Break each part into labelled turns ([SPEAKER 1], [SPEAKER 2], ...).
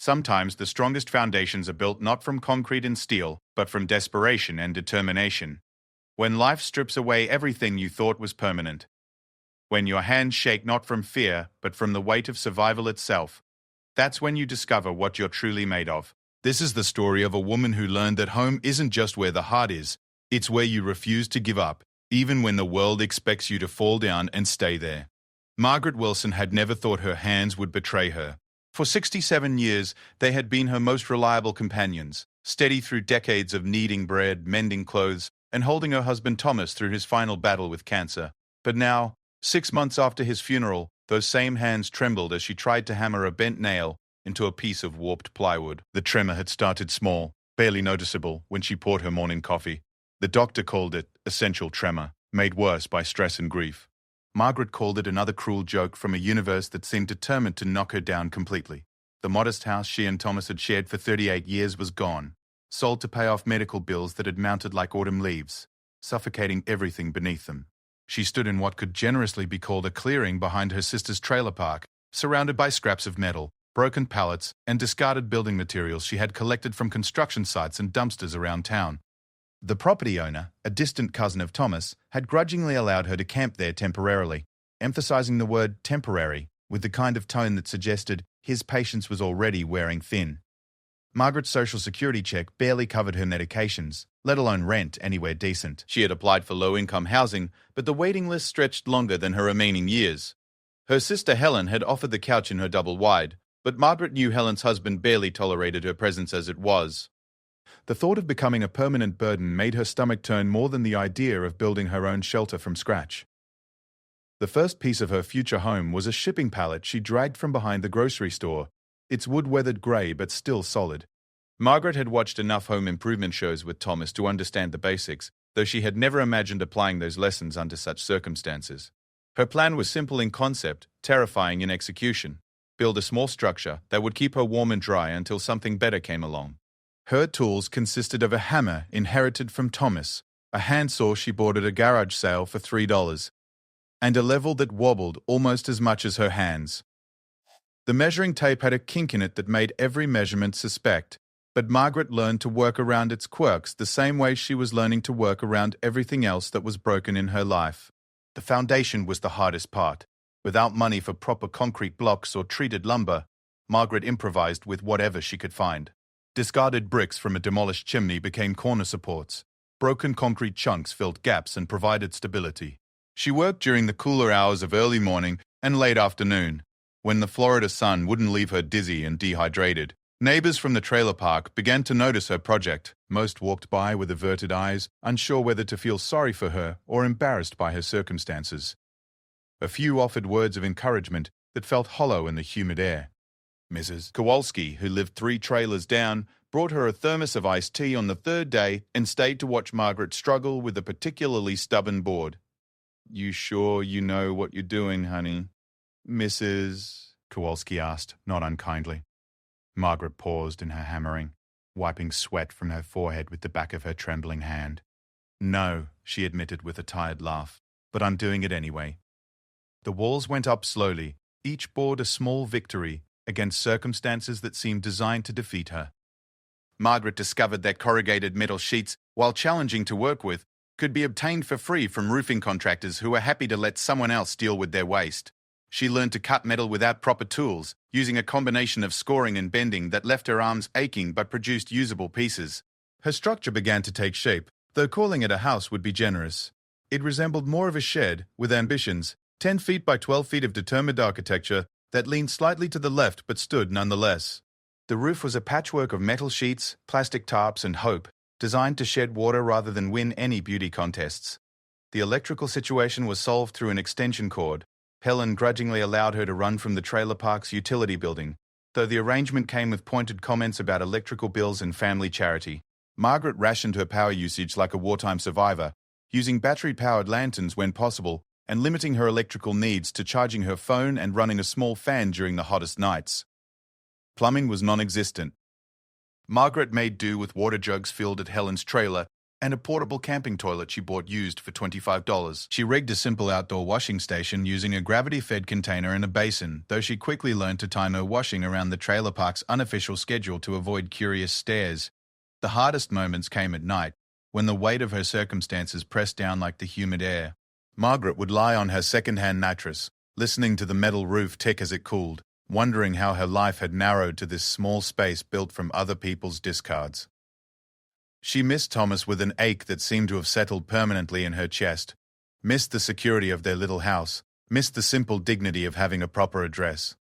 [SPEAKER 1] Sometimes the strongest foundations are built not from concrete and steel, but from desperation and determination. When life strips away everything you thought was permanent. When your hands shake not from fear, but from the weight of survival itself. That's when you discover what you're truly made of. This is the story of a woman who learned that home isn't just where the heart is, it's where you refuse to give up, even when the world expects you to fall down and stay there. Margaret Wilson had never thought her hands would betray her. For 67 years, they had been her most reliable companions, steady through decades of kneading bread, mending clothes, and holding her husband Thomas through his final battle with cancer. But now, 6 months after his funeral, those same hands trembled as she tried to hammer a bent nail into a piece of warped plywood. The tremor had started small, barely noticeable, when she poured her morning coffee. The doctor called it essential tremor, made worse by stress and grief. Margaret called it another cruel joke from a universe that seemed determined to knock her down completely. The modest house she and Thomas had shared for 38 years was gone, sold to pay off medical bills that had mounted like autumn leaves, suffocating everything beneath them. She stood in what could generously be called a clearing behind her sister's trailer park, surrounded by scraps of metal, broken pallets, and discarded building materials she had collected from construction sites and dumpsters around town. The property owner, a distant cousin of Thomas, had grudgingly allowed her to camp there temporarily, emphasizing the word temporary with the kind of tone that suggested his patience was already wearing thin. Margaret's social security check barely covered her medications, let alone rent anywhere decent. She had applied for low-income housing, but the waiting list stretched longer than her remaining years. Her sister Helen had offered the couch in her double-wide, but Margaret knew Helen's husband barely tolerated her presence as it was. The thought of becoming a permanent burden made her stomach turn more than the idea of building her own shelter from scratch. The first piece of her future home was a shipping pallet she dragged from behind the grocery store, its wood-weathered grey but still solid. Margaret had watched enough home improvement shows with Thomas to understand the basics, though she had never imagined applying those lessons under such circumstances. Her plan was simple in concept, terrifying in execution. Build a small structure that would keep her warm and dry until something better came along. Her tools consisted of a hammer inherited from Thomas, a handsaw she bought at a garage sale for $3, and a level that wobbled almost as much as her hands. The measuring tape had a kink in it that made every measurement suspect, but Margaret learned to work around its quirks the same way she was learning to work around everything else that was broken in her life. The foundation was the hardest part. Without money for proper concrete blocks or treated lumber, Margaret improvised with whatever she could find. Discarded bricks from a demolished chimney became corner supports. Broken concrete chunks filled gaps and provided stability. She worked during the cooler hours of early morning and late afternoon, when the Florida sun wouldn't leave her dizzy and dehydrated. Neighbors from the trailer park began to notice her project. Most walked by with averted eyes, unsure whether to feel sorry for her or embarrassed by her circumstances. A few offered words of encouragement that felt hollow in the humid air. Mrs. Kowalski, who lived 3 trailers down, brought her a thermos of iced tea on the 3rd day and stayed to watch Margaret struggle with a particularly stubborn board. "You sure you know what you're doing, honey?" Mrs. Kowalski asked, not unkindly. Margaret paused in her hammering, wiping sweat from her forehead with the back of her trembling hand. "No," she admitted with a tired laugh, "but I'm doing it anyway." The walls went up slowly, each board a small victory against circumstances that seemed designed to defeat her. Margaret discovered that corrugated metal sheets, while challenging to work with, could be obtained for free from roofing contractors who were happy to let someone else deal with their waste. She learned to cut metal without proper tools, using a combination of scoring and bending that left her arms aching but produced usable pieces. Her structure began to take shape, though calling it a house would be generous. It resembled more of a shed, with ambitions, 10 feet by 12 feet of determined architecture that leaned slightly to the left but stood nonetheless. The roof was a patchwork of metal sheets, plastic tarps, and hope, designed to shed water rather than win any beauty contests. The electrical situation was solved through an extension cord. Helen grudgingly allowed her to run from the trailer park's utility building, though the arrangement came with pointed comments about electrical bills and family charity. Margaret rationed her power usage like a wartime survivor, using battery-powered lanterns when possible, and limiting her electrical needs to charging her phone and running a small fan during the hottest nights. Plumbing was non-existent. Margaret made do with water jugs filled at Helen's trailer and a portable camping toilet she bought used for $25. She rigged a simple outdoor washing station using a gravity-fed container and a basin, though she quickly learned to time her washing around the trailer park's unofficial schedule to avoid curious stares. The hardest moments came at night, when the weight of her circumstances pressed down like the humid air. Margaret would lie on her second-hand mattress, listening to the metal roof tick as it cooled, wondering how her life had narrowed to this small space built from other people's discards. She missed Thomas with an ache that seemed to have settled permanently in her chest, missed the security of their little house, missed the simple dignity of having a proper address.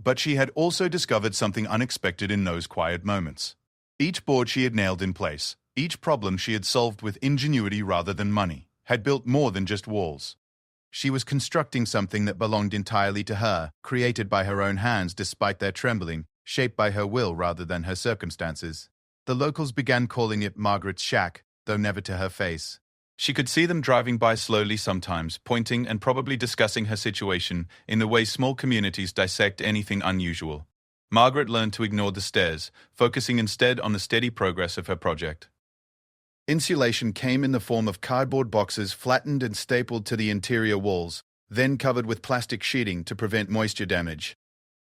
[SPEAKER 1] But she had also discovered something unexpected in those quiet moments. Each board she had nailed in place, each problem she had solved with ingenuity rather than money, had built more than just walls. She was constructing something that belonged entirely to her, created by her own hands despite their trembling, shaped by her will rather than her circumstances. The locals began calling it Margaret's shack, though never to her face. She could see them driving by slowly sometimes, pointing and probably discussing her situation in the way small communities dissect anything unusual. Margaret learned to ignore the stares, focusing instead on the steady progress of her project. Insulation came in the form of cardboard boxes flattened and stapled to the interior walls, then covered with plastic sheeting to prevent moisture damage.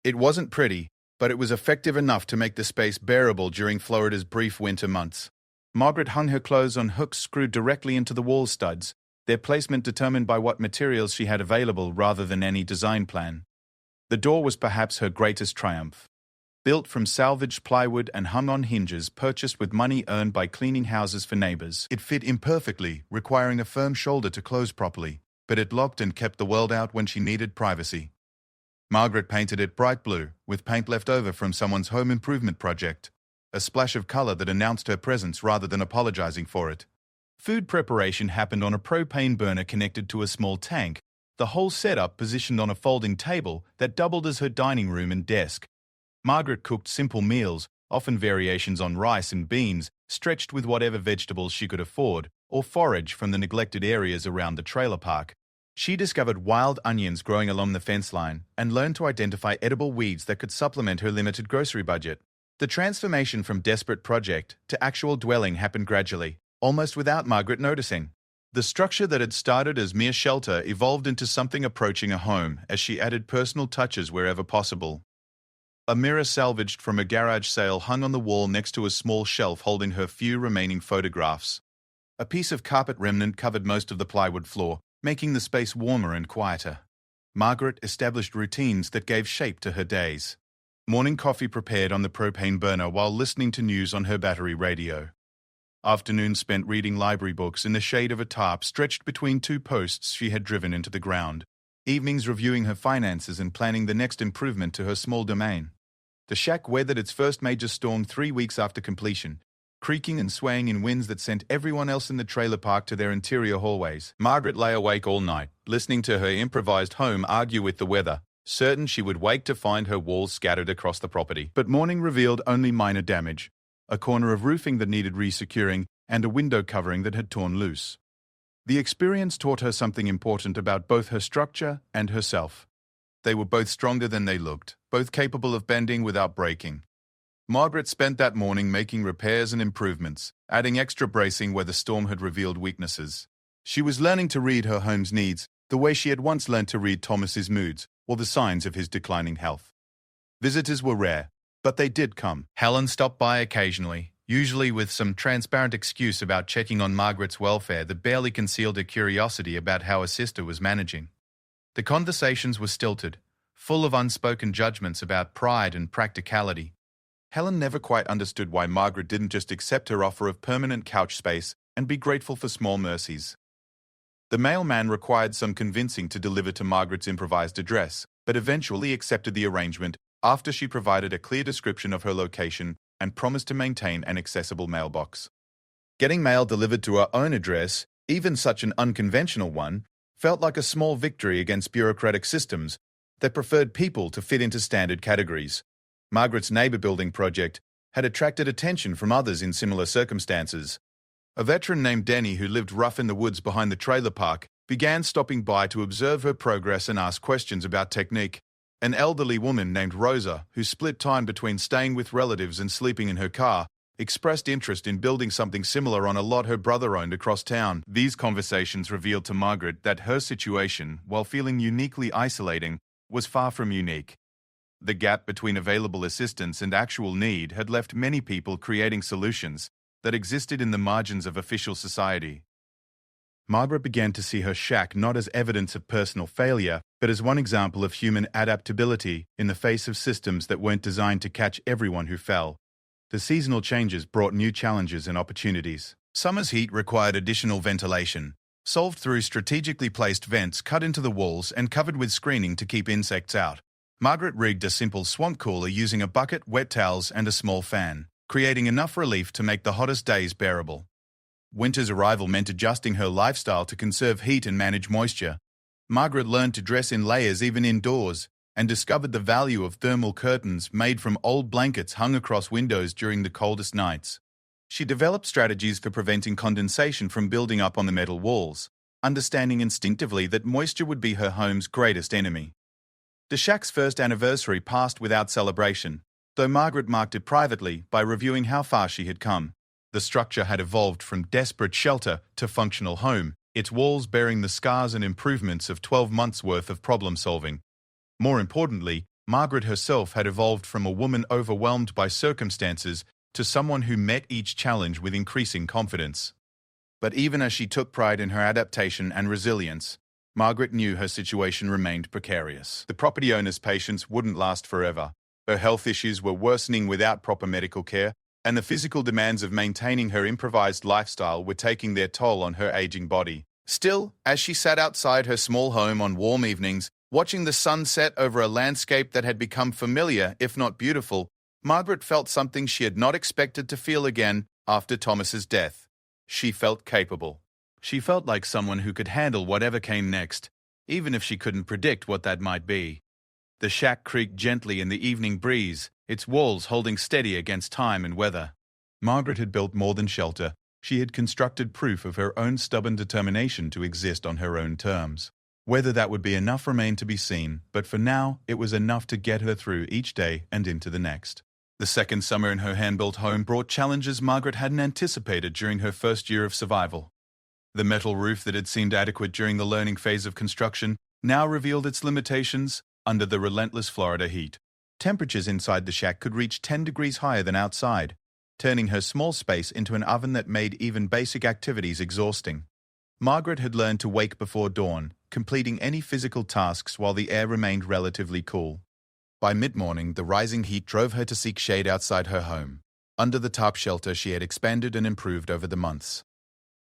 [SPEAKER 1] It wasn't pretty, but it was effective enough to make the space bearable during Florida's brief winter months. Margaret hung her clothes on hooks screwed directly into the wall studs, their placement determined by what materials she had available rather than any design plan. The door was perhaps her greatest triumph. Built from salvaged plywood and hung on hinges purchased with money earned by cleaning houses for neighbors. It fit imperfectly, requiring a firm shoulder to close properly, but it locked and kept the world out when she needed privacy. Margaret painted it bright blue, with paint left over from someone's home improvement project, a splash of color that announced her presence rather than apologizing for it. Food preparation happened on a propane burner connected to a small tank, the whole setup positioned on a folding table that doubled as her dining room and desk. Margaret cooked simple meals, often variations on rice and beans, stretched with whatever vegetables she could afford, or forage from the neglected areas around the trailer park. She discovered wild onions growing along the fence line and learned to identify edible weeds that could supplement her limited grocery budget. The transformation from desperate project to actual dwelling happened gradually, almost without Margaret noticing. The structure that had started as mere shelter evolved into something approaching a home as she added personal touches wherever possible. A mirror salvaged from a garage sale hung on the wall next to a small shelf holding her few remaining photographs. A piece of carpet remnant covered most of the plywood floor, making the space warmer and quieter. Margaret established routines that gave shape to her days. Morning coffee prepared on the propane burner while listening to news on her battery radio. Afternoons spent reading library books in the shade of a tarp stretched between two posts she had driven into the ground. Evenings reviewing her finances and planning the next improvement to her small domain. The shack weathered its first major storm 3 weeks after completion, creaking and swaying in winds that sent everyone else in the trailer park to their interior hallways. Margaret lay awake all night, listening to her improvised home argue with the weather, certain she would wake to find her walls scattered across the property. But morning revealed only minor damage, a corner of roofing that needed resecuring, and a window covering that had torn loose. The experience taught her something important about both her structure and herself. They were both stronger than they looked, both capable of bending without breaking. Margaret spent that morning making repairs and improvements, adding extra bracing where the storm had revealed weaknesses. She was learning to read her home's needs the way she had once learned to read Thomas's moods or the signs of his declining health. Visitors were rare, but they did come. Helen stopped by occasionally, usually with some transparent excuse about checking on Margaret's welfare that barely concealed her curiosity about how her sister was managing. The conversations were stilted, full of unspoken judgments about pride and practicality. Helen never quite understood why Margaret didn't just accept her offer of permanent couch space and be grateful for small mercies. The mailman required some convincing to deliver to Margaret's improvised address, but eventually accepted the arrangement after she provided a clear description of her location and promised to maintain an accessible mailbox. Getting mail delivered to her own address, even such an unconventional one, felt like a small victory against bureaucratic systems that preferred people to fit into standard categories. Margaret's neighbor building project had attracted attention from others in similar circumstances. A veteran named Denny, who lived rough in the woods behind the trailer park, began stopping by to observe her progress and ask questions about technique. An elderly woman named Rosa, who split time between staying with relatives and sleeping in her car, expressed interest in building something similar on a lot her brother owned across town. These conversations revealed to Margaret that her situation, while feeling uniquely isolating, was far from unique. The gap between available assistance and actual need had left many people creating solutions that existed in the margins of official society. Margaret began to see her shack not as evidence of personal failure, but as one example of human adaptability in the face of systems that weren't designed to catch everyone who fell. The seasonal changes brought new challenges and opportunities. Summer's heat required additional ventilation, solved through strategically placed vents cut into the walls and covered with screening to keep insects out. Margaret rigged a simple swamp cooler using a bucket, wet towels, and a small fan, creating enough relief to make the hottest days bearable. Winter's arrival meant adjusting her lifestyle to conserve heat and manage moisture. Margaret learned to dress in layers even indoors, and discovered the value of thermal curtains made from old blankets hung across windows during the coldest nights. She developed strategies for preventing condensation from building up on the metal walls, understanding instinctively that moisture would be her home's greatest enemy. The shack's first anniversary passed without celebration, though Margaret marked it privately by reviewing how far she had come. The structure had evolved from desperate shelter to functional home, its walls bearing the scars and improvements of 12 months' worth of problem-solving. More importantly, Margaret herself had evolved from a woman overwhelmed by circumstances to someone who met each challenge with increasing confidence. But even as she took pride in her adaptation and resilience, Margaret knew her situation remained precarious. The property owner's patience wouldn't last forever. Her health issues were worsening without proper medical care, and the physical demands of maintaining her improvised lifestyle were taking their toll on her aging body. Still, as she sat outside her small home on warm evenings, watching the sun set over a landscape that had become familiar, if not beautiful, Margaret felt something she had not expected to feel again after Thomas's death. She felt capable. She felt like someone who could handle whatever came next, even if she couldn't predict what that might be. The shack creaked gently in the evening breeze, its walls holding steady against time and weather. Margaret had built more than shelter. She had constructed proof of her own stubborn determination to exist on her own terms. Whether that would be enough remained to be seen, but for now, it was enough to get her through each day and into the next. The second summer in her hand-built home brought challenges Margaret hadn't anticipated during her first year of survival. The metal roof that had seemed adequate during the learning phase of construction now revealed its limitations under the relentless Florida heat. Temperatures inside the shack could reach 10 degrees higher than outside, turning her small space into an oven that made even basic activities exhausting. Margaret had learned to wake before dawn, completing any physical tasks while the air remained relatively cool. By mid-morning, the rising heat drove her to seek shade outside her home, under the tarp shelter she had expanded and improved over the months.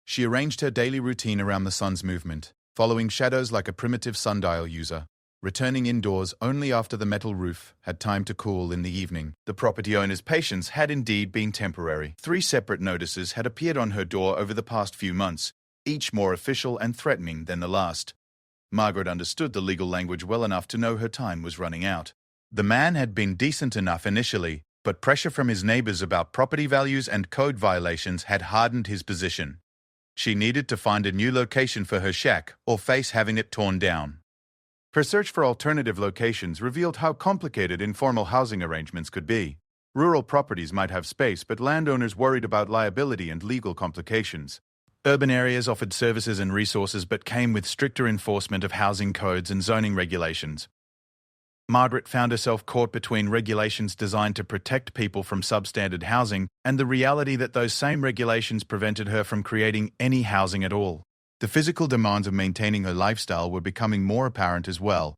[SPEAKER 1] She arranged her daily routine around the sun's movement, following shadows like a primitive sundial user, returning indoors only after the metal roof had time to cool in the evening. The property owner's patience had indeed been temporary. 3 separate notices had appeared on her door over the past few months, each more official and threatening than the last. Margaret understood the legal language well enough to know her time was running out. The man had been decent enough initially, but pressure from his neighbors about property values and code violations had hardened his position. She needed to find a new location for her shack or face having it torn down. Her search for alternative locations revealed how complicated informal housing arrangements could be. Rural properties might have space, but landowners worried about liability and legal complications. Urban areas offered services and resources but came with stricter enforcement of housing codes and zoning regulations. Margaret found herself caught between regulations designed to protect people from substandard housing and the reality that those same regulations prevented her from creating any housing at all. The physical demands of maintaining her lifestyle were becoming more apparent as well.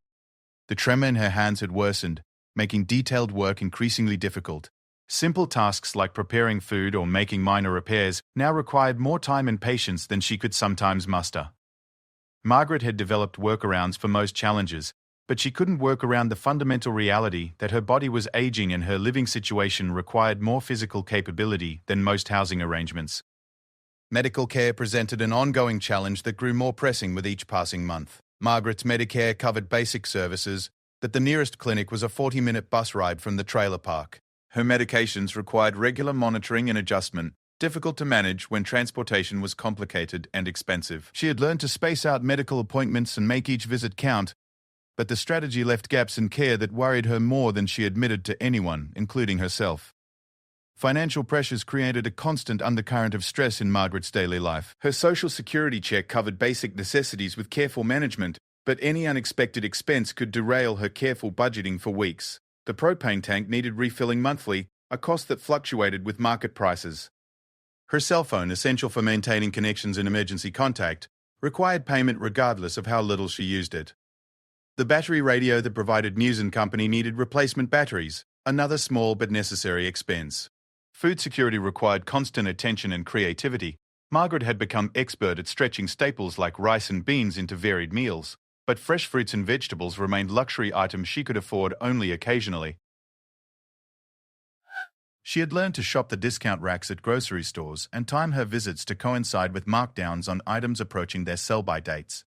[SPEAKER 1] The tremor in her hands had worsened, making detailed work increasingly difficult. Simple tasks like preparing food or making minor repairs now required more time and patience than she could sometimes muster. Margaret had developed workarounds for most challenges, but she couldn't work around the fundamental reality that her body was aging and her living situation required more physical capability than most housing arrangements. Medical care presented an ongoing challenge that grew more pressing with each passing month. Margaret's Medicare covered basic services, but the nearest clinic was a 40-minute bus ride from the trailer park. Her medications required regular monitoring and adjustment, difficult to manage when transportation was complicated and expensive. She had learned to space out medical appointments and make each visit count, but the strategy left gaps in care that worried her more than she admitted to anyone, including herself. Financial pressures created a constant undercurrent of stress in Margaret's daily life. Her social security check covered basic necessities with careful management, but any unexpected expense could derail her careful budgeting for weeks. The propane tank needed refilling monthly, a cost that fluctuated with market prices. Her cell phone, essential for maintaining connections and emergency contact, required payment regardless of how little she used it. The battery radio that provided news and company needed replacement batteries, another small but necessary expense. Food security required constant attention and creativity. Margaret had become expert at stretching staples like rice and beans into varied meals, but fresh fruits and vegetables remained luxury items she could afford only occasionally. She had learned to shop the discount racks at grocery stores and time her visits to coincide with markdowns on items approaching their sell-by dates.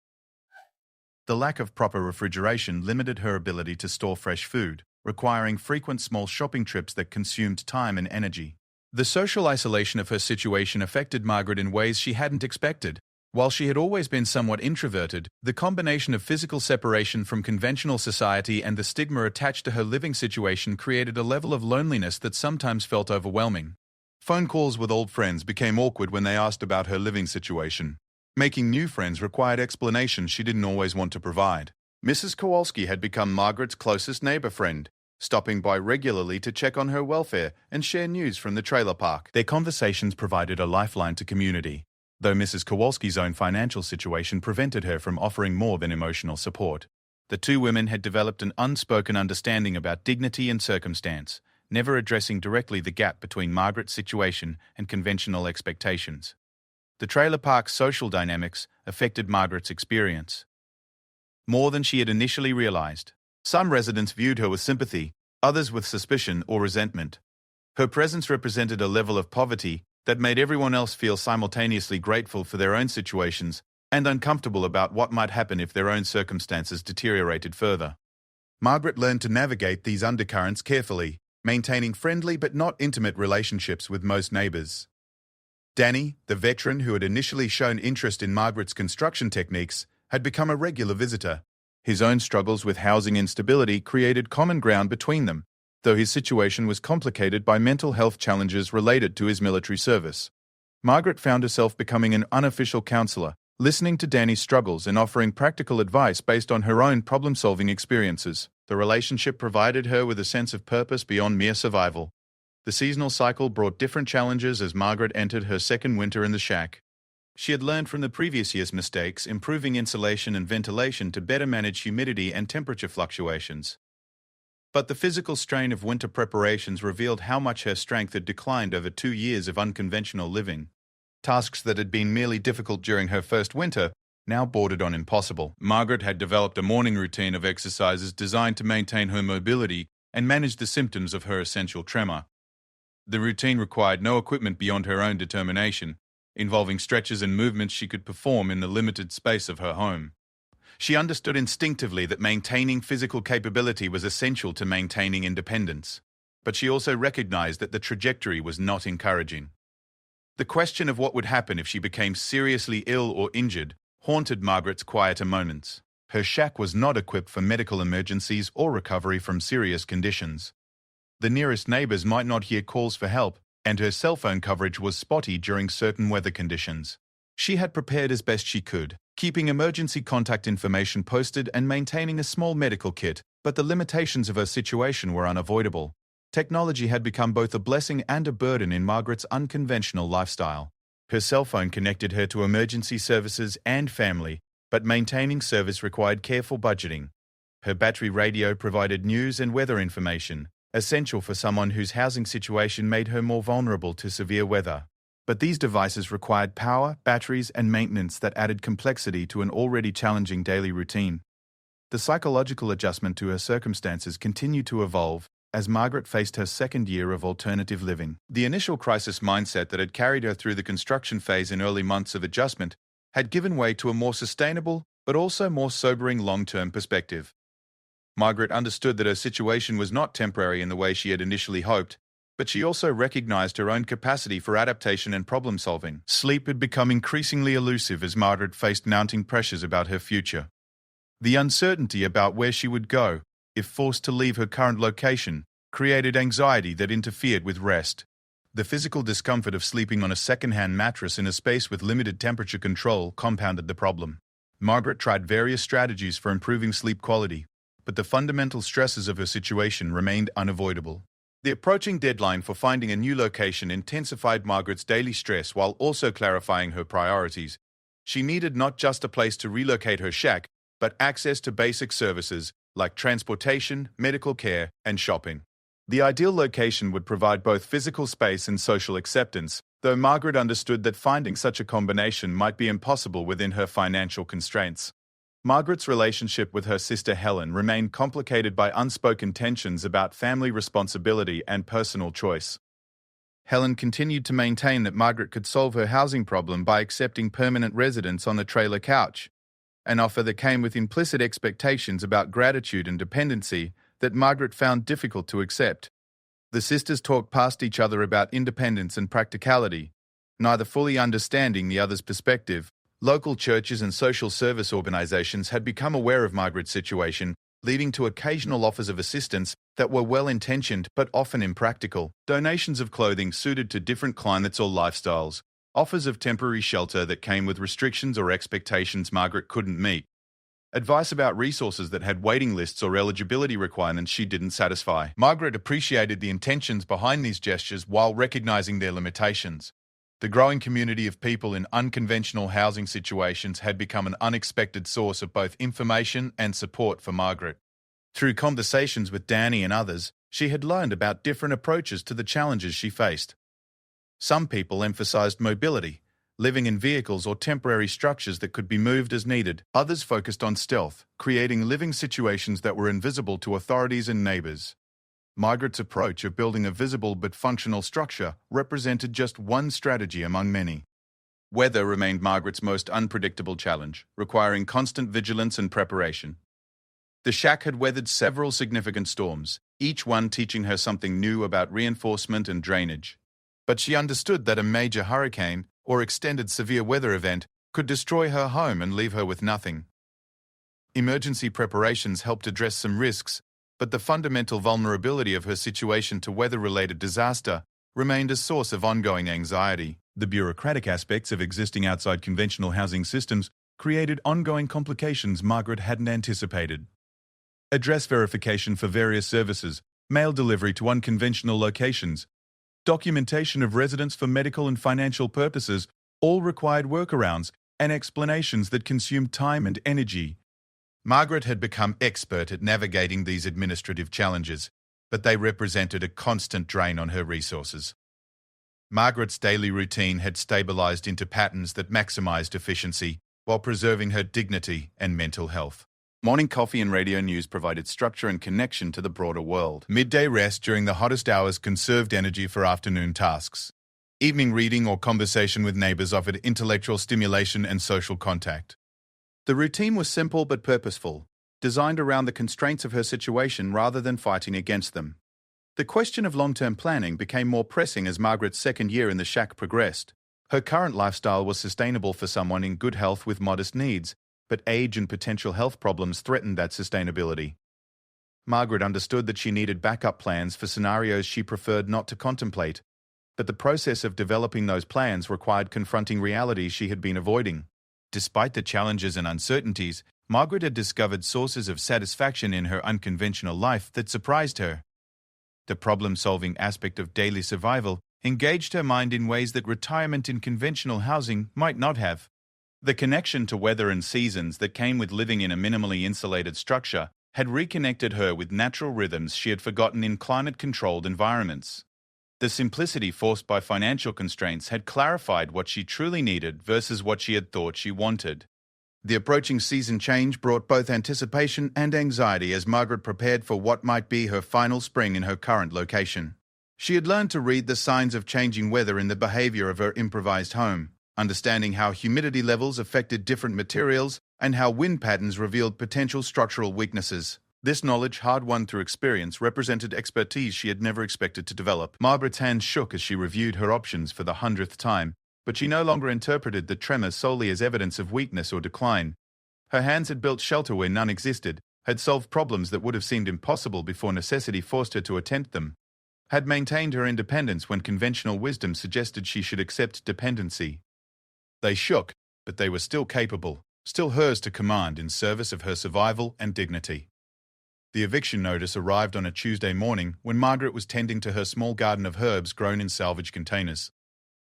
[SPEAKER 1] The lack of proper refrigeration limited her ability to store fresh food, requiring frequent small shopping trips that consumed time and energy. The social isolation of her situation affected Margaret in ways she hadn't expected. While she had always been somewhat introverted, the combination of physical separation from conventional society and the stigma attached to her living situation created a level of loneliness that sometimes felt overwhelming. Phone calls with old friends became awkward when they asked about her living situation. Making new friends required explanations she didn't always want to provide. Mrs. Kowalski had become Margaret's closest neighbor friend, stopping by regularly to check on her welfare and share news from the trailer park. Their conversations provided a lifeline to community, though Mrs. Kowalski's own financial situation prevented her from offering more than emotional support. The two women had developed an unspoken understanding about dignity and circumstance, never addressing directly the gap between Margaret's situation and conventional expectations. The trailer park's social dynamics affected Margaret's experience more than she had initially realized. Some residents viewed her with sympathy, others with suspicion or resentment. Her presence represented a level of poverty that made everyone else feel simultaneously grateful for their own situations and uncomfortable about what might happen if their own circumstances deteriorated further. Margaret learned to navigate these undercurrents carefully, maintaining friendly but not intimate relationships with most neighbors. Danny, the veteran who had initially shown interest in Margaret's construction techniques, had become a regular visitor. His own struggles with housing instability created common ground between them, though his situation was complicated by mental health challenges related to his military service. Margaret found herself becoming an unofficial counselor, listening to Danny's struggles and offering practical advice based on her own problem-solving experiences. The relationship provided her with a sense of purpose beyond mere survival. The seasonal cycle brought different challenges as Margaret entered her second winter in the shack. She had learned from the previous year's mistakes, improving insulation and ventilation to better manage humidity and temperature fluctuations. But the physical strain of winter preparations revealed how much her strength had declined over 2 years of unconventional living. Tasks that had been merely difficult during her first winter now bordered on impossible. Margaret had developed a morning routine of exercises designed to maintain her mobility and manage the symptoms of her essential tremor. The routine required no equipment beyond her own determination, involving stretches and movements she could perform in the limited space of her home. She understood instinctively that maintaining physical capability was essential to maintaining independence, but she also recognized that the trajectory was not encouraging. The question of what would happen if she became seriously ill or injured haunted Margaret's quieter moments. Her shack was not equipped for medical emergencies or recovery from serious conditions. The nearest neighbors might not hear calls for help, and her cell phone coverage was spotty during certain weather conditions. She had prepared as best she could, keeping emergency contact information posted and maintaining a small medical kit, but the limitations of her situation were unavoidable. Technology had become both a blessing and a burden in Margaret's unconventional lifestyle. Her cell phone connected her to emergency services and family, but maintaining service required careful budgeting. Her battery radio provided news and weather information, essential for someone whose housing situation made her more vulnerable to severe weather. But these devices required power, batteries, and maintenance that added complexity to an already challenging daily routine. The psychological adjustment to her circumstances continued to evolve as Margaret faced her second year of alternative living. The initial crisis mindset that had carried her through the construction phase in early months of adjustment had given way to a more sustainable, but also more sobering long-term perspective. Margaret understood that her situation was not temporary in the way she had initially hoped, but she also recognized her own capacity for adaptation and problem-solving. Sleep had become increasingly elusive as Margaret faced mounting pressures about her future. The uncertainty about where she would go, if forced to leave her current location, created anxiety that interfered with rest. The physical discomfort of sleeping on a second-hand mattress in a space with limited temperature control compounded the problem. Margaret tried various strategies for improving sleep quality, but the fundamental stresses of her situation remained unavoidable. The approaching deadline for finding a new location intensified Margaret's daily stress while also clarifying her priorities. She needed not just a place to relocate her shack, but access to basic services like transportation, medical care, and shopping. The ideal location would provide both physical space and social acceptance, though Margaret understood that finding such a combination might be impossible within her financial constraints. Margaret's relationship with her sister Helen remained complicated by unspoken tensions about family responsibility and personal choice. Helen continued to maintain that Margaret could solve her housing problem by accepting permanent residence on a trailer couch, an offer that came with implicit expectations about gratitude and dependency that Margaret found difficult to accept. The sisters talked past each other about independence and practicality, neither fully understanding the other's perspective. Local churches and social service organizations had become aware of Margaret's situation, leading to occasional offers of assistance that were well-intentioned but often impractical. Donations of clothing suited to different climates or lifestyles, offers of temporary shelter that came with restrictions or expectations Margaret couldn't meet, advice about resources that had waiting lists or eligibility requirements she didn't satisfy. Margaret appreciated the intentions behind these gestures while recognizing their limitations. The growing community of people in unconventional housing situations had become an unexpected source of both information and support for Margaret. Through conversations with Danny and others, she had learned about different approaches to the challenges she faced. Some people emphasized mobility, living in vehicles or temporary structures that could be moved as needed. Others focused on stealth, creating living situations that were invisible to authorities and neighbors. Margaret's approach of building a visible but functional structure represented just one strategy among many. Weather remained Margaret's most unpredictable challenge, requiring constant vigilance and preparation. The shack had weathered several significant storms, each one teaching her something new about reinforcement and drainage. But she understood that a major hurricane or extended severe weather event could destroy her home and leave her with nothing. Emergency preparations helped address some risks, but the fundamental vulnerability of her situation to weather-related disaster remained a source of ongoing anxiety. The bureaucratic aspects of existing outside conventional housing systems created ongoing complications Margaret hadn't anticipated. Address verification for various services, mail delivery to unconventional locations, documentation of residence for medical and financial purposes all required workarounds and explanations that consumed time and energy. Margaret had become expert at navigating these administrative challenges, but they represented a constant drain on her resources. Margaret's daily routine had stabilized into patterns that maximized efficiency while preserving her dignity and mental health. Morning coffee and radio news provided structure and connection to the broader world. Midday rest during the hottest hours conserved energy for afternoon tasks. Evening reading or conversation with neighbors offered intellectual stimulation and social contact. The routine was simple but purposeful, designed around the constraints of her situation rather than fighting against them. The question of long-term planning became more pressing as Margaret's second year in the shack progressed. Her current lifestyle was sustainable for someone in good health with modest needs, but age and potential health problems threatened that sustainability. Margaret understood that she needed backup plans for scenarios she preferred not to contemplate, but the process of developing those plans required confronting realities she had been avoiding. Despite the challenges and uncertainties, Margaret had discovered sources of satisfaction in her unconventional life that surprised her. The problem-solving aspect of daily survival engaged her mind in ways that retirement in conventional housing might not have. The connection to weather and seasons that came with living in a minimally insulated structure had reconnected her with natural rhythms she had forgotten in climate-controlled environments. The simplicity forced by financial constraints had clarified what she truly needed versus what she had thought she wanted. The approaching season change brought both anticipation and anxiety as Margaret prepared for what might be her final spring in her current location. She had learned to read the signs of changing weather in the behavior of her improvised home, understanding how humidity levels affected different materials and how wind patterns revealed potential structural weaknesses. This knowledge, hard-won through experience, represented expertise she had never expected to develop. Margaret's hands shook as she reviewed her options for the 100th time, but she no longer interpreted the tremor solely as evidence of weakness or decline. Her hands had built shelter where none existed, had solved problems that would have seemed impossible before necessity forced her to attempt them. had maintained her independence when conventional wisdom suggested she should accept dependency. They shook, but they were still capable, still hers to command in service of her survival and dignity. The eviction notice arrived on a Tuesday morning when Margaret was tending to her small garden of herbs grown in salvage containers.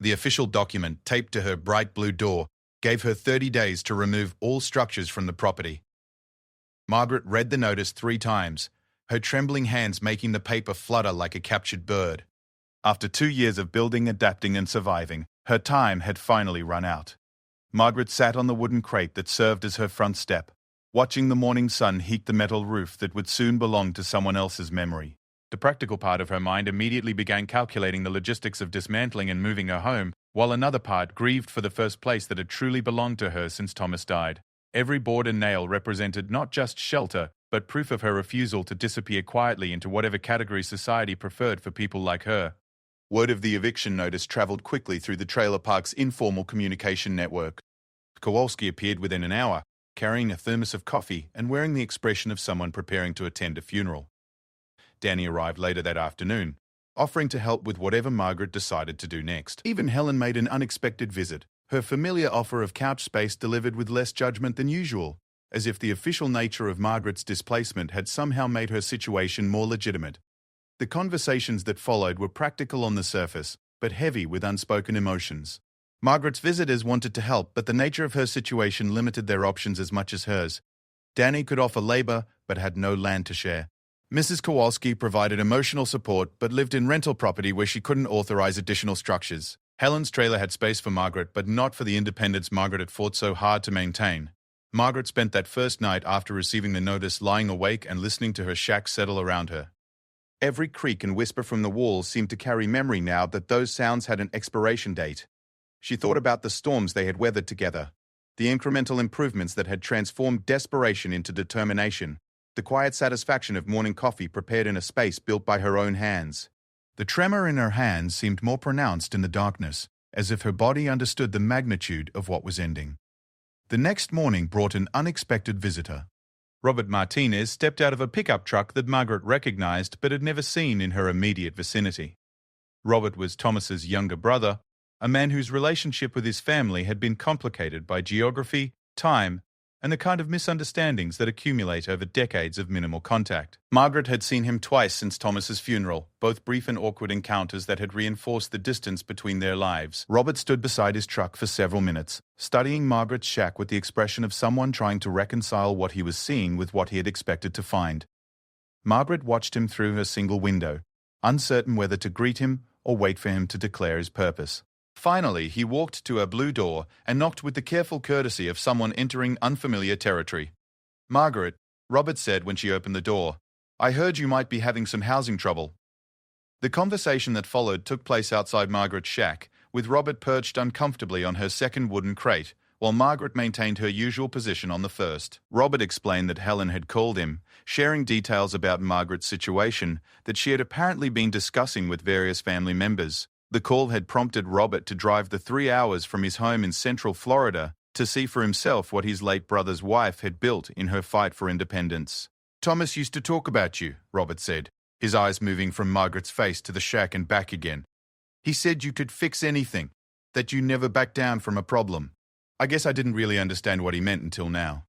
[SPEAKER 1] The official document, taped to her bright blue door, gave her 30 days to remove all structures from the property. Margaret read the notice 3 times, her trembling hands making the paper flutter like a captured bird. After 2 years of building, adapting, and surviving, her time had finally run out. Margaret sat on the wooden crate that served as her front step, watching the morning sun heat the metal roof that would soon belong to someone else's memory. The practical part of her mind immediately began calculating the logistics of dismantling and moving her home, while another part grieved for the first place that had truly belonged to her since Thomas died. Every board and nail represented not just shelter, but proof of her refusal to disappear quietly into whatever category society preferred for people like her. Word of the eviction notice traveled quickly through the trailer park's informal communication network. Kowalski appeared within an hour, carrying a thermos of coffee and wearing the expression of someone preparing to attend a funeral. Danny arrived later that afternoon, offering to help with whatever Margaret decided to do next. Even Helen made an unexpected visit, her familiar offer of couch space delivered with less judgment than usual, as if the official nature of Margaret's displacement had somehow made her situation more legitimate. The conversations that followed were practical on the surface, but heavy with unspoken emotions. Margaret's visitors wanted to help, but the nature of her situation limited their options as much as hers. Danny could offer labor, but had no land to share. Mrs. Kowalski provided emotional support, but lived in rental property where she couldn't authorize additional structures. Helen's trailer had space for Margaret, but not for the independence Margaret had fought so hard to maintain. Margaret spent that first night after receiving the notice lying awake and listening to her shack settle around her. Every creak and whisper from the walls seemed to carry memory now that those sounds had an expiration date. She thought about the storms they had weathered together, the incremental improvements that had transformed desperation into determination, the quiet satisfaction of morning coffee prepared in a space built by her own hands. The tremor in her hands seemed more pronounced in the darkness, as if her body understood the magnitude of what was ending. The next morning brought an unexpected visitor. Robert Martinez stepped out of a pickup truck that Margaret recognized but had never seen in her immediate vicinity. Robert was Thomas's younger brother, a man whose relationship with his family had been complicated by geography, time, and the kind of misunderstandings that accumulate over decades of minimal contact. Margaret had seen him twice since Thomas's funeral, both brief and awkward encounters that had reinforced the distance between their lives. Robert stood beside his truck for several minutes, studying Margaret's shack with the expression of someone trying to reconcile what he was seeing with what he had expected to find. Margaret watched him through her single window, uncertain whether to greet him or wait for him to declare his purpose. Finally, he walked to a blue door and knocked with the careful courtesy of someone entering unfamiliar territory. "Margaret," Robert said when she opened the door, "I heard you might be having some housing trouble." The conversation that followed took place outside Margaret's shack, with Robert perched uncomfortably on her second wooden crate, while Margaret maintained her usual position on the first. Robert explained that Helen had called him, sharing details about Margaret's situation that she had apparently been discussing with various family members. The call had prompted Robert to drive the 3 hours from his home in central Florida to see for himself what his late brother's wife had built in her fight for independence. "Thomas used to talk about you," Robert said, his eyes moving from Margaret's face to the shack and back again. "He said you could fix anything, that you never back down from a problem." I guess I didn't really understand what he meant until now.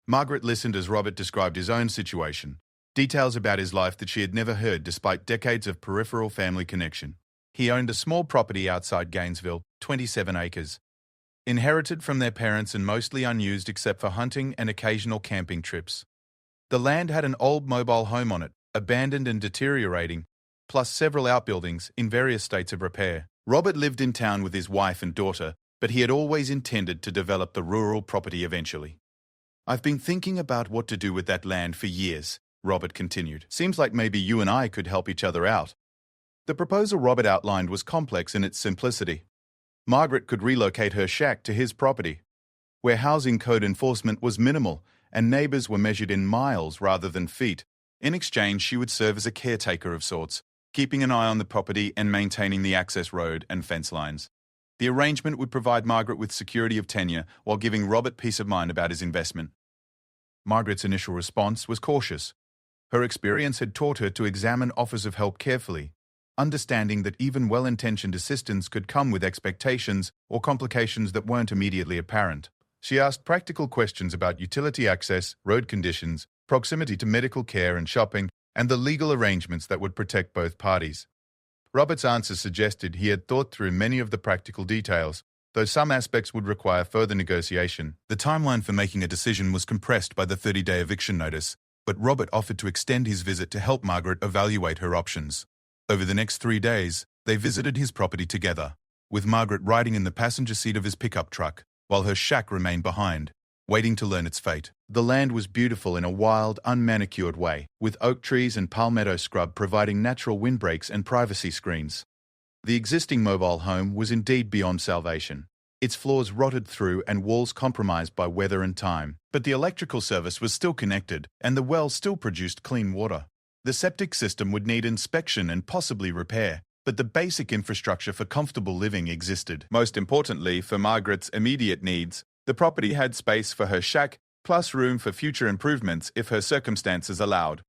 [SPEAKER 1] Margaret listened as Robert described his own situation, details about his life that she had never heard despite decades of peripheral family connection. He owned a small property outside Gainesville, 27 acres. Inherited from their parents and mostly unused except for hunting and occasional camping trips. The land had an old mobile home on it, abandoned and deteriorating, plus several outbuildings in various states of repair. Robert lived in town with his wife and daughter, but he had always intended to develop the rural property eventually. "I've been thinking about what to do with that land for years," Robert continued. "Seems like maybe you and I could help each other out." The proposal Robert outlined was complex in its simplicity. Margaret could relocate her shack to his property, where housing code enforcement was minimal and neighbors were measured in miles rather than feet. In exchange, she would serve as a caretaker of sorts, keeping an eye on the property and maintaining the access road and fence lines. The arrangement would provide Margaret with security of tenure while giving Robert peace of mind about his investment. Margaret's initial response was cautious. Her experience had taught her to examine offers of help carefully, understanding that even well-intentioned assistance could come with expectations or complications that weren't immediately apparent. She asked practical questions about utility access, road conditions, proximity to medical care and shopping, and the legal arrangements that would protect both parties. Robert's answers suggested he had thought through many of the practical details, though some aspects would require further negotiation. The timeline for making a decision was compressed by the 30-day eviction notice, but Robert offered to extend his visit to help Margaret evaluate her options. Over the next 3 days, they visited his property together, with Margaret riding in the passenger seat of his pickup truck, while her shack remained behind, waiting to learn its fate. The land was beautiful in a wild, unmanicured way, with oak trees and palmetto scrub providing natural windbreaks and privacy screens. The existing mobile home was indeed beyond salvation, its floors rotted through and walls compromised by weather and time. But the electrical service was still connected, and the well still produced clean water. The septic system would need inspection and possibly repair, but the basic infrastructure for comfortable living existed. Most importantly, for Margaret's immediate needs, the property had space for her shack, plus room for future improvements if her circumstances allowed.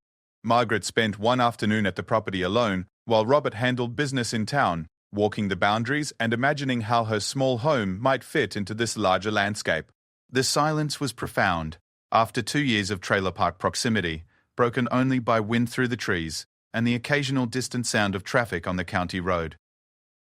[SPEAKER 1] Margaret spent one afternoon at the property alone, while Robert handled business in town, walking the boundaries and imagining how her small home might fit into this larger landscape. The silence was profound, after 2 years of trailer park proximity, broken only by wind through the trees and the occasional distant sound of traffic on the county road.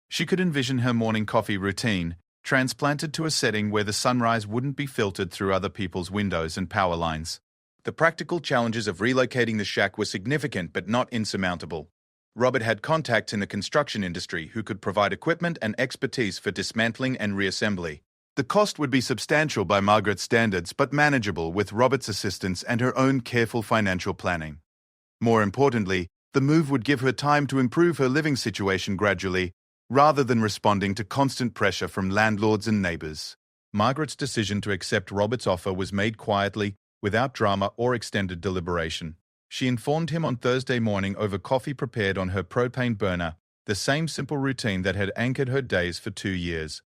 [SPEAKER 1] She could envision her morning coffee routine, transplanted to a setting where the sunrise wouldn't be filtered through other people's windows and power lines. The practical challenges of relocating the shack were significant but not insurmountable. Robert had contacts in the construction industry who could provide equipment and expertise for dismantling and reassembly. The cost would be substantial by Margaret's standards, but manageable with Robert's assistance and her own careful financial planning. More importantly, the move would give her time to improve her living situation gradually, rather than responding to constant pressure from landlords and neighbors. Margaret's decision to accept Robert's offer was made quietly, without drama or extended deliberation. She informed him on Thursday morning over coffee prepared on her propane burner, the same simple routine that had anchored her days for 2 years.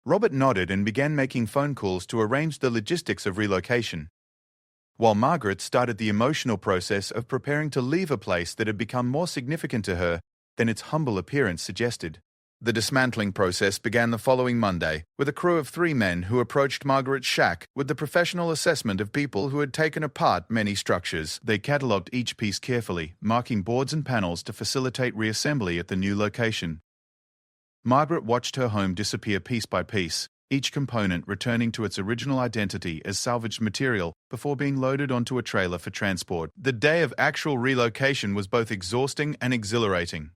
[SPEAKER 1] Robert nodded and began making phone calls to arrange the logistics of relocation, while Margaret started the emotional process of preparing to leave a place that had become more significant to her than its humble appearance suggested. The dismantling process began the following Monday, with a crew of 3 men who approached Margaret's shack with the professional assessment of people who had taken apart many structures. They catalogued each piece carefully, marking boards and panels to facilitate reassembly at the new location. Margaret watched her home disappear piece by piece, each component returning to its original identity as salvaged material before being loaded onto a trailer for transport. The day of actual relocation was both exhausting and exhilarating.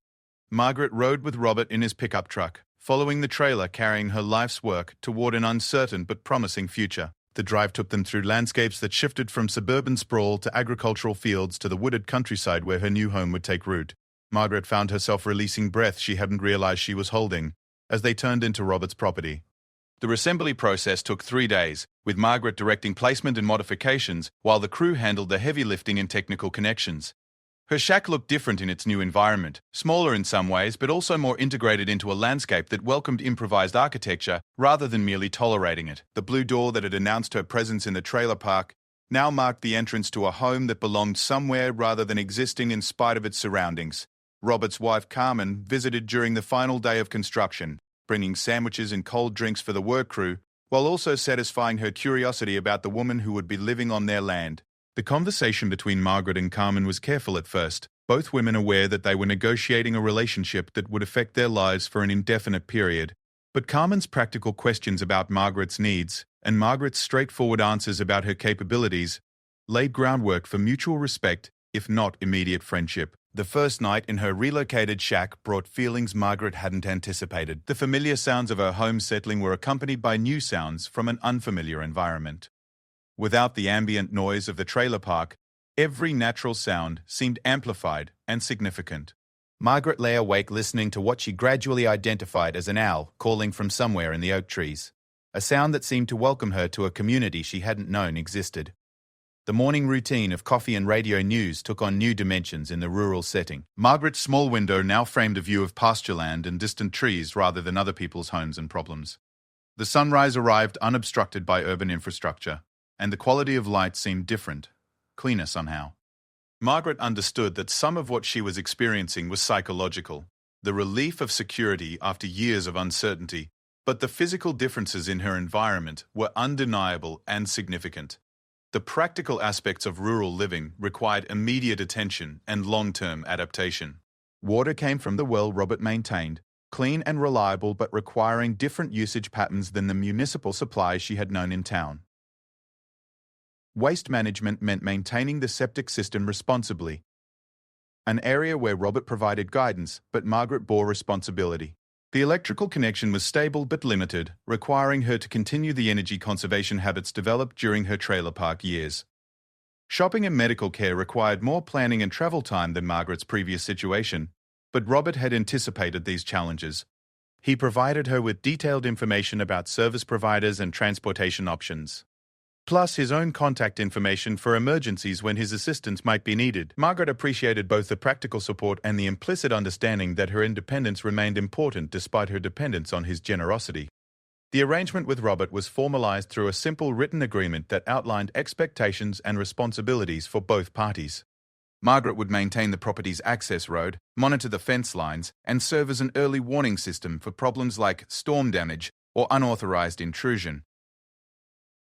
[SPEAKER 1] Margaret rode with Robert in his pickup truck, following the trailer carrying her life's work toward an uncertain but promising future. The drive took them through landscapes that shifted from suburban sprawl to agricultural fields to the wooded countryside where her new home would take root. Margaret found herself releasing breath she hadn't realized she was holding as they turned into Robert's property. The reassembly process took 3 days, with Margaret directing placement and modifications while the crew handled the heavy lifting and technical connections. Her shack looked different in its new environment, smaller in some ways but also more integrated into a landscape that welcomed improvised architecture rather than merely tolerating it. The blue door that had announced her presence in the trailer park now marked the entrance to a home that belonged somewhere rather than existing in spite of its surroundings. Robert's wife Carmen visited during the final day of construction, bringing sandwiches and cold drinks for the work crew, while also satisfying her curiosity about the woman who would be living on their land. The conversation between Margaret and Carmen was careful at first, both women aware that they were negotiating a relationship that would affect their lives for an indefinite period. But Carmen's practical questions about Margaret's needs and Margaret's straightforward answers about her capabilities laid groundwork for mutual respect, if not immediate friendship. The first night in her relocated shack brought feelings Margaret hadn't anticipated. The familiar sounds of her home settling were accompanied by new sounds from an unfamiliar environment. Without the ambient noise of the trailer park, every natural sound seemed amplified and significant. Margaret lay awake listening to what she gradually identified as an owl calling from somewhere in the oak trees, a sound that seemed to welcome her to a community she hadn't known existed. The morning routine of coffee and radio news took on new dimensions in the rural setting. Margaret's small window now framed a view of pastureland and distant trees rather than other people's homes and problems. The sunrise arrived unobstructed by urban infrastructure, and the quality of light seemed different, cleaner somehow. Margaret understood that some of what she was experiencing was psychological, the relief of security after years of uncertainty, but the physical differences in her environment were undeniable and significant. The practical aspects of rural living required immediate attention and long-term adaptation. Water came from the well Robert maintained, clean and reliable but requiring different usage patterns than the municipal supplies she had known in town. Waste management meant maintaining the septic system responsibly, an area where Robert provided guidance, but Margaret bore responsibility. The electrical connection was stable but limited, requiring her to continue the energy conservation habits developed during her trailer park years. Shopping and medical care required more planning and travel time than Margaret's previous situation, but Robert had anticipated these challenges. He provided her with detailed information about service providers and transportation options, plus his own contact information for emergencies when his assistance might be needed. Margaret appreciated both the practical support and the implicit understanding that her independence remained important despite her dependence on his generosity. The arrangement with Robert was formalized through a simple written agreement that outlined expectations and responsibilities for both parties. Margaret would maintain the property's access road, monitor the fence lines, and serve as an early warning system for problems like storm damage or unauthorized intrusion.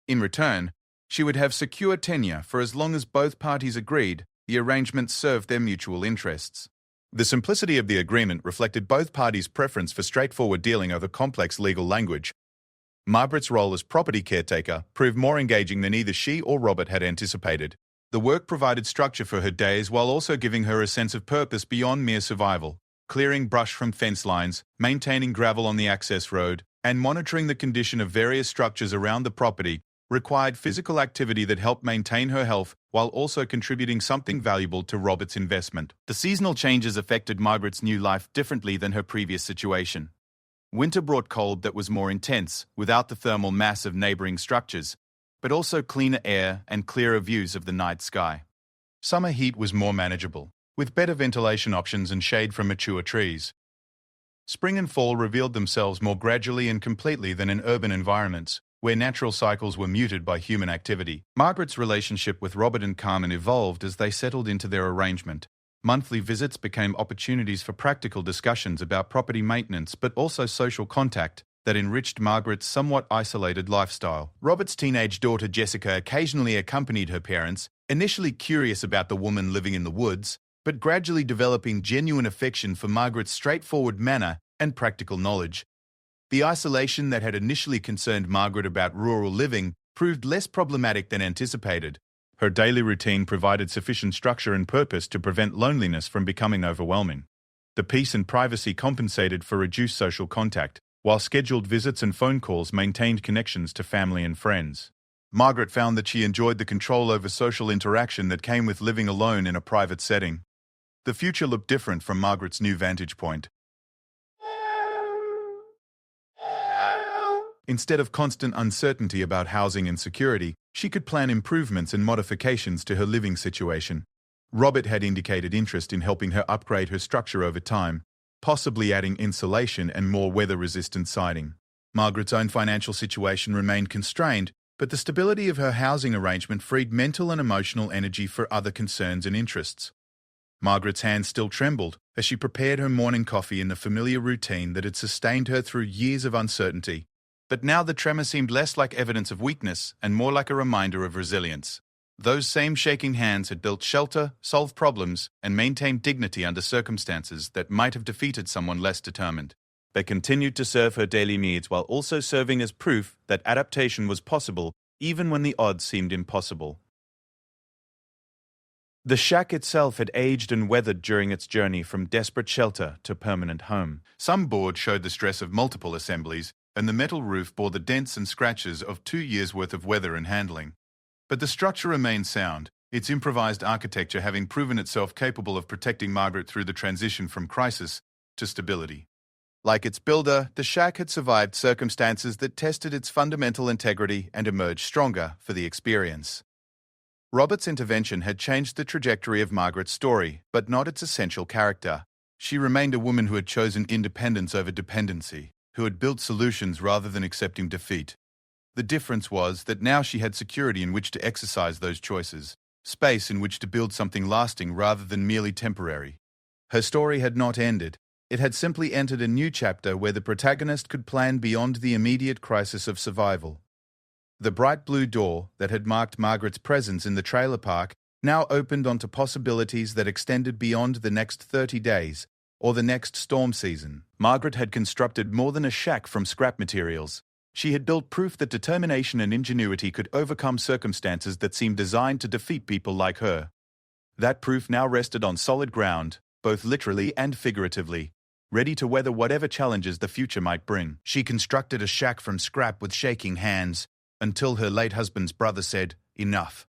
[SPEAKER 1] In return, she would have secure tenure for as long as both parties agreed the arrangement served their mutual interests. The simplicity of the agreement reflected both parties' preference for straightforward dealing over complex legal language. Margaret's role as property caretaker proved more engaging than either she or Robert had anticipated. The work provided structure for her days while also giving her a sense of purpose beyond mere survival, clearing brush from fence lines, maintaining gravel on the access road, and monitoring the condition of various structures around the property required physical activity that helped maintain her health while also contributing something valuable to Robert's investment. The seasonal changes affected Margaret's new life differently than her previous situation. Winter brought cold that was more intense, without the thermal mass of neighboring structures, but also cleaner air and clearer views of the night sky. Summer heat was more manageable, with better ventilation options and shade from mature trees. Spring and fall revealed themselves more gradually and completely than in urban environments, where natural cycles were muted by human activity. Margaret's relationship with Robert and Carmen evolved as they settled into their arrangement. Monthly visits became opportunities for practical discussions about property maintenance but also social contact that enriched Margaret's somewhat isolated lifestyle. Robert's teenage daughter Jessica occasionally accompanied her parents, initially curious about the woman living in the woods, but gradually developing genuine affection for Margaret's straightforward manner and practical knowledge. The isolation that had initially concerned Margaret about rural living proved less problematic than anticipated. Her daily routine provided sufficient structure and purpose to prevent loneliness from becoming overwhelming. The peace and privacy compensated for reduced social contact, while scheduled visits and phone calls maintained connections to family and friends. Margaret found that she enjoyed the control over social interaction that came with living alone in a private setting. The future looked different from Margaret's new vantage point. Instead of constant uncertainty about housing and security, she could plan improvements and modifications to her living situation. Robert had indicated interest in helping her upgrade her structure over time, possibly adding insulation and more weather-resistant siding. Margaret's own financial situation remained constrained, but the stability of her housing arrangement freed mental and emotional energy for other concerns and interests. Margaret's hands still trembled as she prepared her morning coffee in the familiar routine that had sustained her through years of uncertainty. But now the tremor seemed less like evidence of weakness and more like a reminder of resilience. Those same shaking hands had built shelter, solved problems, and maintained dignity under circumstances that might have defeated someone less determined. They continued to serve her daily needs while also serving as proof that adaptation was possible even when the odds seemed impossible. The shack itself had aged and weathered during its journey from desperate shelter to permanent home. Some boards showed the stress of multiple assemblies, and the metal roof bore the dents and scratches of 2 years' worth of weather and handling. But the structure remained sound, its improvised architecture having proven itself capable of protecting Margaret through the transition from crisis to stability. Like its builder, the shack had survived circumstances that tested its fundamental integrity and emerged stronger for the experience. Robert's intervention had changed the trajectory of Margaret's story, but not its essential character. She remained a woman who had chosen independence over dependency, who had built solutions rather than accepting defeat. The difference was that now she had security in which to exercise those choices, space in which to build something lasting rather than merely temporary. Her story had not ended. It had simply entered a new chapter where the protagonist could plan beyond the immediate crisis of survival. The bright blue door that had marked Margaret's presence in the trailer park now opened onto possibilities that extended beyond the next 30 days or the next storm season. Margaret had constructed more than a shack from scrap materials. She had built proof that determination and ingenuity could overcome circumstances that seemed designed to defeat people like her. That proof now rested on solid ground, both literally and figuratively, ready to weather whatever challenges the future might bring. She constructed a shack from scrap with shaking hands, until her late husband's brother said, "Enough."